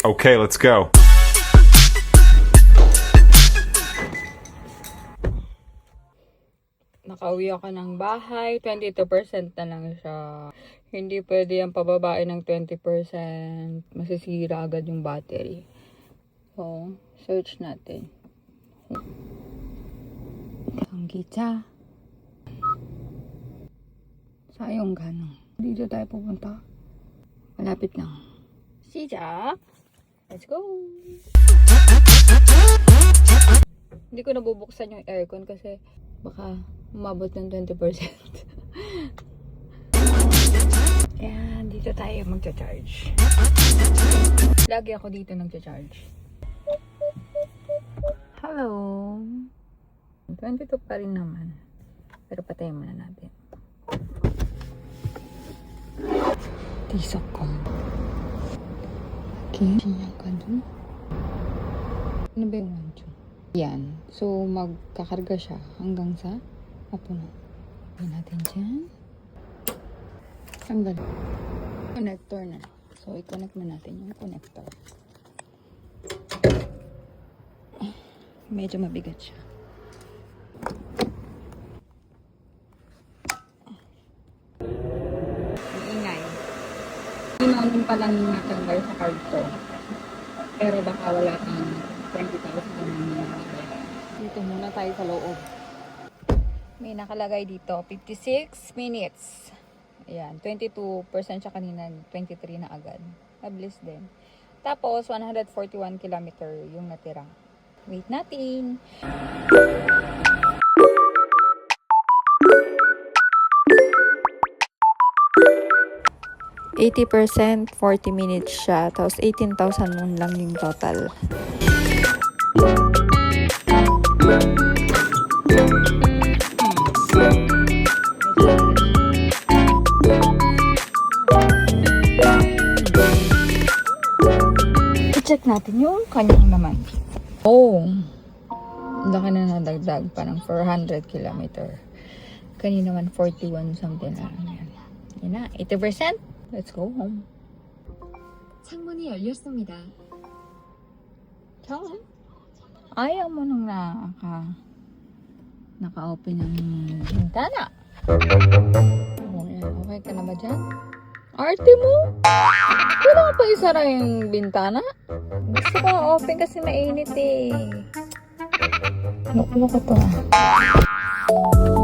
Okay, let's go. Nakauwi ako ng bahay, 22% na lang siya. Hindi pwede yung pababae ng 20%. Masisira agad yung battery. So, search natin. Ang kita. Sayang ganun. Dito tayo pupunta. Malapit lang. Siya. Let's go! Hindi ko nabubuksan yung aircon kasi baka umabot ng 20%. Ayan, dito tayo magcha-charge. Lagi ako dito nagcha-charge. Hello! 22 pa rin naman. Pero patayin muna natin. Tisok ko. Okay. Sinyang ka dun. Ano ba yung rancho? Yan. So, magkakarga siya hanggang sa mapuno. Pagyan natin dyan. Ang galing. Connector na. So, i-connect mo natin yung connector. Medyo mabigat siya. Ang ingay. Inanin pa lang yung natanggal sa card ko. Pero baka wala kang 20,000 dito muna tayo sa loob. May nakalagay dito 56 minutes. Ayan, 22% siya kanina, 23 na agad. Mabilis din. Tapos 141 kilometer yung natira. Wait natin. %, 40 minutes siya. Tapos 18,000 lang yung total. I-check natin yung kanyang naman. Oh, laki na nadagdag. Parang 400 kilometer. Kanina naman 41 something lang. Yan na, 80%. Let's go home. 창문이 열렸습니다. Saan? Ayaw mo nung naka-open yung bintana. Oh, yan. Okay ka na ba dyan? Arte mo? Wala pa isara yung bintana? Gusto ko open kasi mainit eh. Loko-loko to ah.